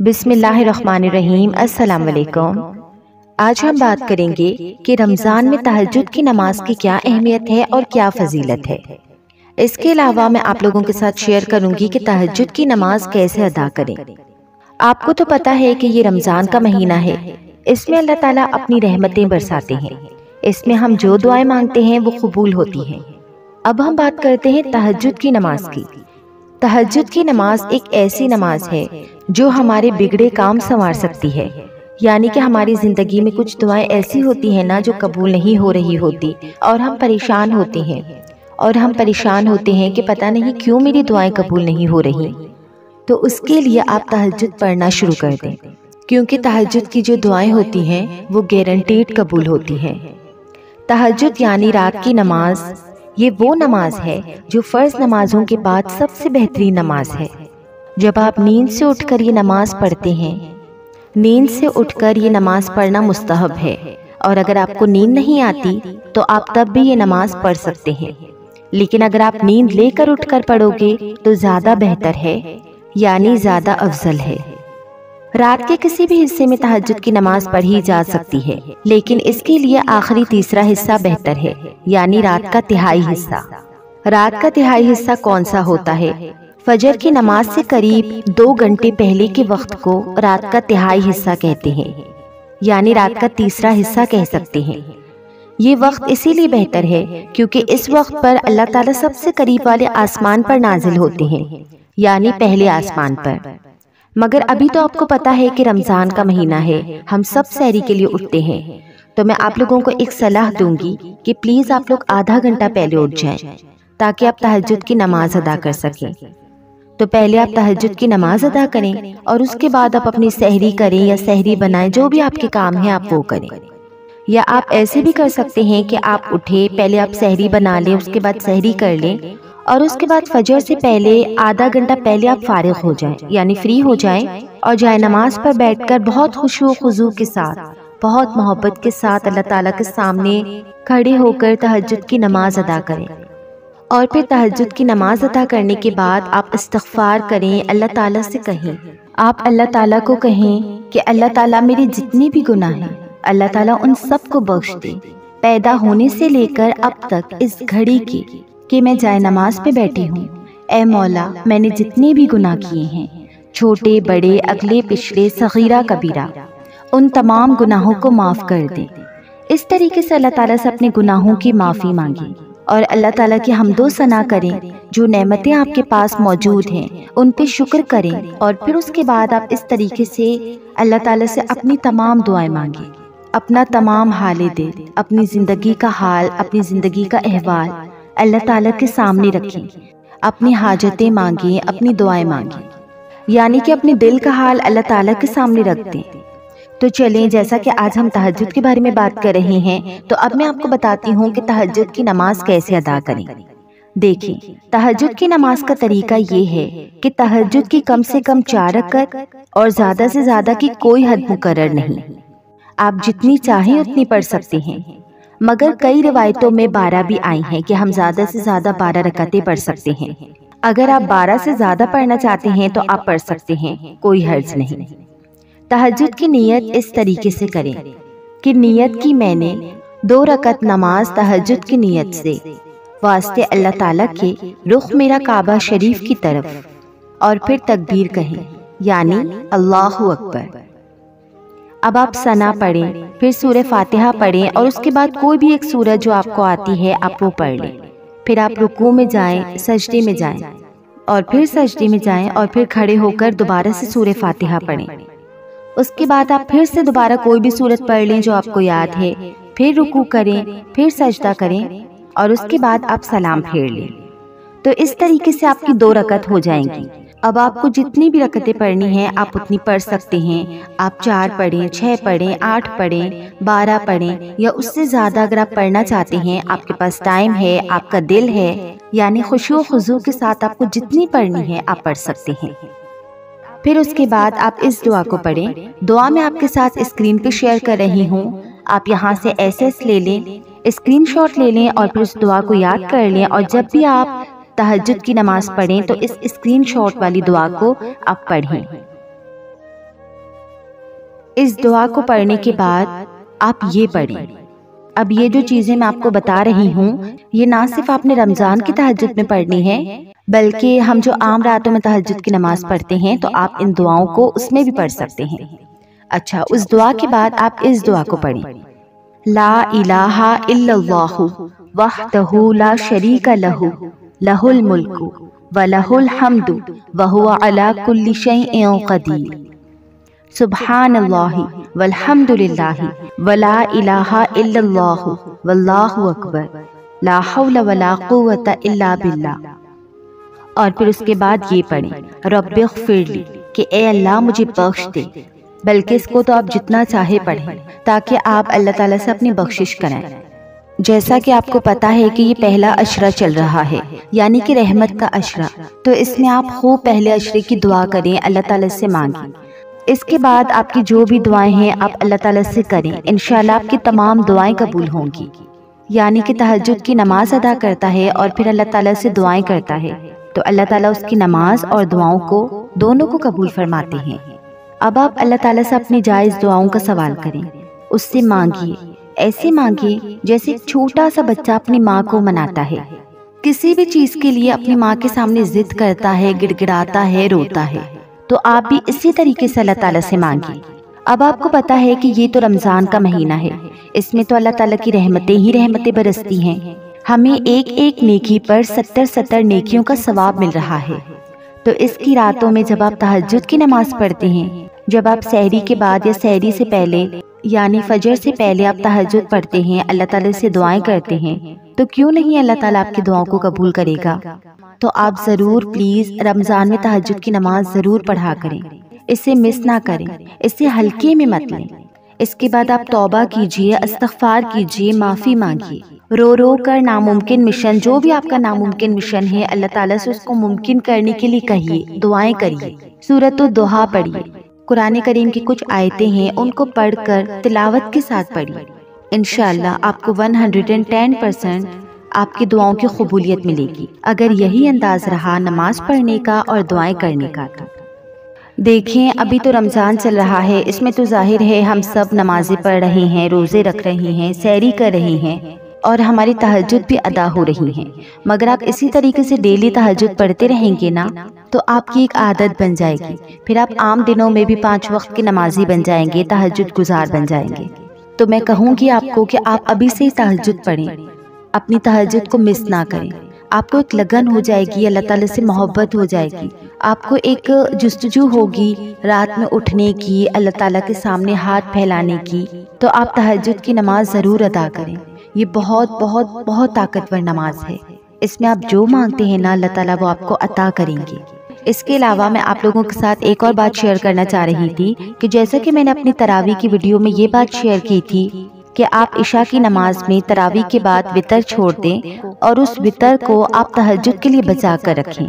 بسم اللہ الرحمن الرحیم۔ السلام علیکم۔ آج ہم بات کریں گے کہ رمضان میں تہجد کی نماز کی کیا اہمیت ہے اور کیا فضیلت ہے۔ اس کے علاوہ میں آپ لوگوں کے ساتھ شیئر کروں گی کہ تہجد کی نماز کیسے ادا کریں۔ آپ کو تو پتا ہے کہ یہ رمضان کا مہینہ ہے، اس میں اللہ تعالیٰ اپنی رحمتیں برساتے ہیں، اس میں ہم جو دعائیں مانگتے ہیں وہ قبول ہوتی ہیں۔ اب ہم بات کرتے ہیں تہجد کی نماز کی۔ تہجد کی نماز ایک ایسی نماز ہے جو ہمارے بگڑے کام سنوار سکتی ہے، یعنی کہ ہماری زندگی میں کچھ دعائیں ایسی ہوتی ہیں نا جو قبول نہیں ہو رہی ہوتی اور ہم پریشان ہوتے ہیں کہ پتہ نہیں کیوں میری دعائیں قبول نہیں ہو رہی۔ تو اس کے لیے آپ تہجد پڑھنا شروع کر دیں، کیونکہ تہجد کی جو دعائیں ہوتی ہیں وہ گارنٹیڈ قبول ہوتی ہیں۔ تہجد یعنی رات کی نماز، یہ وہ نماز ہے جو فرض نمازوں کے بعد سب سے بہترین نماز ہے۔ جب آپ نیند سے اٹھ کر یہ نماز پڑھتے ہیں، نیند سے اٹھ کر یہ نماز پڑھنا مستحب ہے، اور اگر آپ کو نیند نہیں آتی تو آپ تب بھی یہ نماز پڑھ سکتے ہیں، لیکن اگر آپ نیند لے کر اٹھ کر پڑھو گے تو زیادہ بہتر ہے، یعنی زیادہ افضل ہے۔ رات کے کسی بھی حصے میں تہجد کی نماز پڑھی جا سکتی ہے، لیکن اس کے لیے آخری تیسرا حصہ بہتر ہے، یعنی رات کا تہائی حصہ۔ رات کا تہائی حصہ کون سا ہوتا ہے؟ فجر کی نماز سے قریب 2 گھنٹے پہلے کے وقت کو رات کا تہائی حصہ کہتے ہیں، یعنی رات کا تیسرا حصہ کہہ سکتے ہیں۔ یہ وقت اسی لیے بہتر ہے کیونکہ اس وقت پر اللہ تعالیٰ سب سے قریب والے آسمان پر نازل ہوتے ہیں، یعنی پہلے آسمان پر۔ مگر ابھی تو آپ کو پتا ہے کہ رمضان کا مہینہ ہے، ہم سب سحری کے لیے اٹھتے ہیں، تو میں آپ لوگوں کو ایک صلاح دوں گی کہ پلیز آپ لوگ آدھا گھنٹہ پہلے اٹھ جائیں تاکہ آپ تہجد کی نماز ادا کر سکیں۔ تو پہلے آپ تہجد کی نماز ادا کریں اور اس کے بعد آپ اپنی سحری کریں یا سحری بنائیں، جو بھی آپ کے کام ہیں آپ وہ کریں۔ یا آپ ایسے بھی کر سکتے ہیں کہ آپ اٹھے، پہلے آپ سحری بنا لیں، اس کے بعد سحری کر لیں، اور اس کے بعد فجر سے پہلے آدھا گھنٹہ پہلے آپ فارغ ہو جائیں، یعنی فری ہو جائیں، اور جائے نماز پر بیٹھ کر بہت خشوع و خضوع کے ساتھ، بہت محبت کے ساتھ اللہ تعالیٰ کے سامنے کھڑے ہو کر تہجد کی نماز ادا کریں۔ اور پھر تہجد کی نماز ادا کرنے کے بعد آپ استغفار کریں، اللہ تعالیٰ سے کہیں، آپ اللہ تعالیٰ کو کہیں کہ اللہ تعالیٰ میرے جتنے بھی گناہ ہیں اللہ تعالیٰ ان سب کو بخش دے، پیدا ہونے سے لے کر اب تک اس گھڑی کی کہ میں جائے نماز پہ بیٹھی ہوں، اے مولا میں نے جتنے بھی گناہ کیے ہیں، چھوٹے بڑے اگلے پچھلے صغیرہ کبیرہ، ان تمام گناہوں کو معاف کر دے۔ اس طریقے سے اللہ تعالیٰ سے اپنے گناہوں کی معافی مانگیں اور اللہ تعالیٰ کی حمد و ثنا کریں، جو نعمتیں آپ کے پاس موجود ہیں ان پہ شکر کریں، اور پھر اس کے بعد آپ اس طریقے سے اللہ تعالیٰ سے اپنی تمام دعائیں مانگیں، اپنا تمام حال دل، اپنی زندگی کا حال، اپنی زندگی کا احوال اللہ تعالیٰ کے سامنے رکھیں، اپنی حاجتیں مانگیں، اپنی دعائیں مانگیں، یعنی کہ اپنے دل کا حال اللہ تعالیٰ کے سامنے رکھ دیں۔ تو چلیں، جیسا کہ آج ہم تہجد کے بارے میں بات کر رہے ہیں، تو اب میں آپ کو بتاتی ہوں کہ تہجد کی نماز کیسے ادا کریں۔ دیکھیں، تہجد کی نماز کا طریقہ یہ ہے کہ تہجد کی کم سے کم 4 رکعت اور زیادہ سے زیادہ کی کوئی حد مقرر نہیں، آپ جتنی چاہیں اتنی پڑھ سکتے ہیں، مگر کئی روایتوں میں 12 بھی آئی ہیں کہ ہم زیادہ سے زیادہ 12 رکعتیں پڑھ سکتے ہیں۔ اگر آپ 12 سے زیادہ پڑھنا چاہتے ہیں تو آپ پڑھ سکتے ہیں، کوئی حرج نہیں۔ تہجد کی نیت اس طریقے سے کریں کہ نیت کی میں نے 2 رکعت نماز تہجد کی نیت سے، واسطے اللہ تعالیٰ کے رخ میرا کعبہ شریف کی طرف، اور پھر تکبیر کہیں، یعنی اللہ اکبر۔ اب آپ ثنا پڑھیں، پھر سورہ فاتحہ پڑھیں، اور اس کے بعد کوئی بھی ایک سورہ جو آپ کو آتی ہے آپ وہ پڑھ لیں۔ پھر آپ رکوع میں جائیں، سجدے میں جائیں، اور پھر سجدے میں جائیں، اور پھر کھڑے ہو کر دوبارہ سے سورہ فاتحہ پڑھیں۔ اس کے بعد آپ پھر سے دوبارہ کوئی بھی سورت پڑھ لیں جو آپ کو یاد ہے، پھر رکوع کریں، پھر سجدہ کریں، اور اس کے بعد آپ سلام پھیر لیں۔ تو اس طریقے سے آپ کی 2 رکعت ہو جائیں گی۔ اب آپ کو جتنی بھی رکعتیں پڑھنی ہیں آپ اتنی پڑھ سکتے ہیں، آپ 4 پڑھیں، 6 پڑھیں، 8 پڑھیں، 12 پڑھیں، یا اس سے زیادہ اگر آپ پڑھنا چاہتے ہیں، آپ کے پاس ٹائم ہے، آپ کا دل ہے، یعنی خشوع و خضوع کے ساتھ آپ کو جتنی پڑھنی ہے آپ پڑھ سکتے ہیں۔ پھر اس کے بعد آپ اس دعا کو پڑھیں۔ دعا میں آپ کے ساتھ اسکرین پہ شیئر کر رہی ہوں، آپ یہاں سے ایسے لے لیں، اسکرین شاٹ لے لیں، اور پھر اس دعا کو یاد کر لیں، اور جب بھی آپ تہجد کی نماز پڑھیں تو اس اسکرین شاٹ والی دعا کو آپ پڑھیں۔ اس دعا کو پڑھنے کے بعد آپ یہ پڑھیں۔ اب یہ جو چیزیں میں آپ کو بتا رہی ہوں یہ نہ صرف آپ نے رمضان کی تہجد میں پڑھنی ہے بلکہ ہم جو عام راتوں میں تہجد کی نماز پڑھتے ہیں تو آپ ان دعاؤں کو اس میں بھی پڑھ سکتے ہیں۔ اچھا، اس دعا کے بعد آپ اس دعا کو پڑھیں، لا الہ الا اللہ وحدہ لا شریک لہ لہ الملک ولہ الحمد وہو علی کل شیء قدیر، سبحان اللہ والحمد للہ ولا الہ الا اللہ واللہ اکبر لا حول ولا قوۃ الا باللہ۔ اور پھر اس کے بعد یہ پڑھیں، رب اغفر لی، کہ اے اللہ مجھے بخش دے، بلکہ اس کو تو آپ جتنا چاہے پڑھیں تاکہ آپ اللہ تعالیٰ سے اپنی بخشش کریں۔ جیسا کہ آپ کو پتا ہے کہ یہ پہلا عشرہ چل رہا ہے، یعنی کہ رحمت کا عشرہ، تو اس میں آپ خوب پہلے عشرے کی دعا کریں، اللہ تعالیٰ سے مانگیں۔ اس کے بعد آپ کی جو بھی دعائیں ہیں آپ اللہ تعالیٰ سے کریں، انشاءاللہ آپ کی تمام دعائیں قبول ہوں گی۔ یعنی کہ تہجد کی نماز ادا کرتا ہے اور پھر اللہ تعالیٰ سے دعائیں کرتا ہے تو اللہ تعالیٰ اس کی نماز اور دعاؤں کو دونوں کو قبول فرماتے ہیں۔ اب آپ اللہ تعالیٰ سے اپنی جائز دعاؤں کا سوال کریں، اس سے مانگیے، ایسے مانگیے جیسے ایک چھوٹا سا بچہ اپنی ماں کو مناتا ہے، کسی بھی چیز کے لیے اپنی ماں کے سامنے ضد کرتا ہے، گڑ گڑاتا ہے، روتا ہے، تو آپ بھی اسی طریقے سے اللہ تعالیٰ سے مانگیے۔ اب آپ کو پتا ہے کہ یہ تو رمضان کا مہینہ ہے، اس میں تو اللہ تعالیٰ کی رحمتیں ہی رحمتیں برستی ہیں، ہمیں ایک ایک نیکی پر 70 نیکیوں کا ثواب مل رہا ہے۔ تو اس کی راتوں میں جب آپ تہجد کی نماز پڑھتے ہیں، جب آپ سحری کے بعد یا سحری سے پہلے یعنی فجر سے پہلے آپ تہجد پڑھتے ہیں، اللہ تعالیٰ سے دعائیں کرتے ہیں، تو کیوں نہیں اللہ تعالیٰ آپ کی دعاؤں کو قبول کرے گا؟ تو آپ ضرور پلیز رمضان میں تہجد کی نماز ضرور پڑھا کریں، اسے مس نہ کریں، اسے ہلکے میں مت لیں۔ اس کے بعد آپ توبہ کیجئے، استغفار کیجئے، معافی مانگیے، رو رو کر ناممکن مشن، جو بھی آپ کا ناممکن مشن ہے اللہ تعالیٰ سے اس کو ممکن کرنے کے لیے کہیے، دعائیں کریے، سورۃ الضحیٰ پڑھیے، قرآن کریم کی کچھ آیتیں ہیں ان کو پڑھ کر تلاوت کے ساتھ پڑھیے، انشاءاللہ آپ کو 110% آپ کی دعاؤں کی قبولیت ملے گی، اگر یہی انداز رہا نماز پڑھنے کا اور دعائیں کرنے کا۔ تو دیکھیں ابھی تو رمضان چل رہا ہے، اس میں تو ظاہر ہے ہم سب نمازیں پڑھ رہے ہیں، روزے رکھ رہے ہیں، سحری کر رہے ہیں اور ہماری تہجد بھی ادا ہو رہی ہیں، مگر آپ اسی طریقے سے ڈیلی تہجد پڑھتے رہیں گے نا تو آپ کی ایک عادت بن جائے گی، پھر آپ عام دنوں میں بھی 5 وقت کے نمازی بن جائیں گے، تہجد گزار بن جائیں گے۔ تو میں کہوں گی آپ کو کہ آپ ابھی سے ہی تہجد پڑھیں، اپنی تہجد کو مس نہ کریں، آپ کو ایک لگن ہو جائے گی، اللہ تعالیٰ سے محبت ہو جائے گی، آپ کو ایک جستجو ہوگی رات میں اٹھنے کی، اللہ تعالیٰ کے سامنے ہاتھ پھیلانے کی، تو آپ تہجد کی نماز ضرور ادا کریں۔ یہ بہت بہت بہت طاقتور نماز ہے، اس میں آپ جو مانگتے ہیں نا اللہ تعالیٰ وہ آپ کو عطا کریں گے۔ اس کے علاوہ میں آپ لوگوں کے ساتھ ایک اور بات شیئر کرنا چاہ رہی تھی کہ جیسا کہ میں نے اپنی تراویح کی ویڈیو میں یہ بات شیئر کی تھی کہ آپ عشاء کی نماز میں تراویح کے بعد وتر چھوڑ دیں اور اس وتر کو آپ تہجد کے لیے بچا کر رکھیں،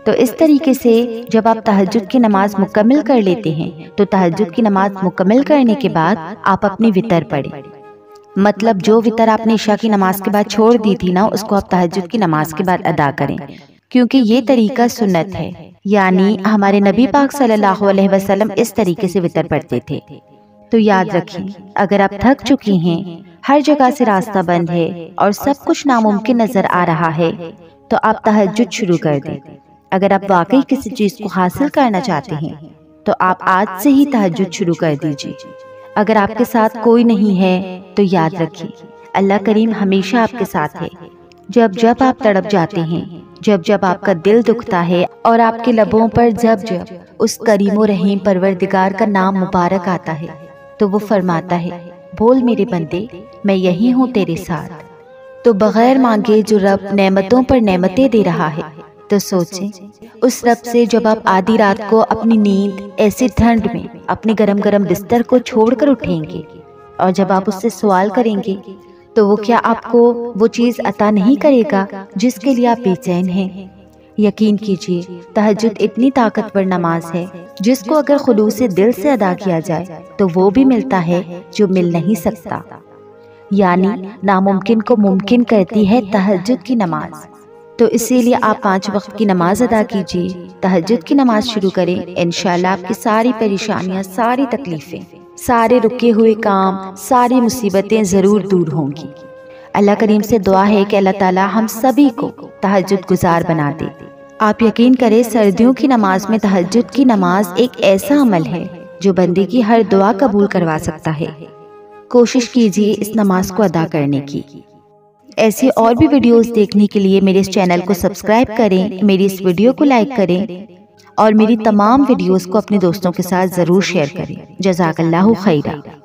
تو اس طریقے سے جب آپ تہجد کی نماز مکمل کر لیتے ہیں تو تہجد کی نماز مکمل کرنے کے بعد آپ اپنی وتر پڑھیں، مطلب جو وتر آپ نے عشاء کی نماز کے بعد چھوڑ دی تھی نا اس کو آپ تہجد کی نماز کے بعد ادا کریں، کیونکہ یہ طریقہ سنت ہے، یعنی ہمارے نبی پاک صلی اللہ علیہ وسلم اس طریقے سے وتر پڑھتے تھے۔ تو یاد رکھیں، اگر آپ تھک چکی ہیں، ہر جگہ سے راستہ بند ہے اور سب کچھ ناممکن نظر آ رہا ہے تو آپ تہجد شروع کر دیں۔ اگر آپ واقعی کسی چیز کو حاصل کرنا چاہتے ہیں تو آپ آج سے ہی تہجد شروع کر دیجیے۔ اگر آپ کے ساتھ کوئی نہیں ہے تو یاد رکھیں اللہ کریم ہمیشہ آپ کے ساتھ ہے، جب جب آپ تڑپ جاتے ہیں، جب جب آپ کا دل دکھتا ہے اور آپ کے لبوں پر جب جب اس کریم و رحیم پروردگار کا نام مبارک آتا ہے تو وہ فرماتا ہے بول میرے بندے میں یہی ہوں تیرے ساتھ۔ تو بغیر مانگے جو رب نعمتوں پر نعمتیں دے رہا ہے تو سوچیں اس رب سے جب آپ آدھی رات کو اپنی نیند ایسی ٹھنڈ میں اپنے گرم گرم بستر کو چھوڑ کر اٹھیں گے اور جب آپ اس سے سوال کریں گے تو وہ کیا آپ کو وہ چیز عطا نہیں کرے گا جس کے لیے آپ بے چین ہیں؟ یقین کیجئے تہجد اتنی طاقتور نماز ہے جس کو اگر خلوص دل سے ادا کیا جائے تو وہ بھی ملتا ہے جو مل نہیں سکتا، یعنی ناممکن کو ممکن کرتی ہے تہجد کی نماز۔ تو اسی لیے آپ 5 وقت کی نماز ادا کیجئے، تہجد کی نماز شروع کریں، انشاءاللہ آپ کی ساری پریشانیاں، ساری تکلیفیں سارے رکے ہوئے کام، ساری مصیبتیں ضرور دور ہوں گی۔ اللہ کریم سے دعا ہے کہ اللہ تعالی ہم سبھی کو تہجد گزار بنا دے۔ آپ یقین کریں، سردیوں کی نماز میں تہجد کی نماز ایک ایسا عمل ہے جو بندے کی ہر دعا قبول کروا سکتا ہے۔ کوشش کیجیے اس نماز کو ادا کرنے کی۔ ایسی اور بھی ویڈیوز دیکھنے کے لیے میرے اس چینل کو سبسکرائب کریں، میری اس ویڈیو کو لائک کریں اور میری تمام ویڈیوز کو اپنے دوستوں کے ساتھ ضرور شیئر کریں۔ جزاک اللہ خیرہ۔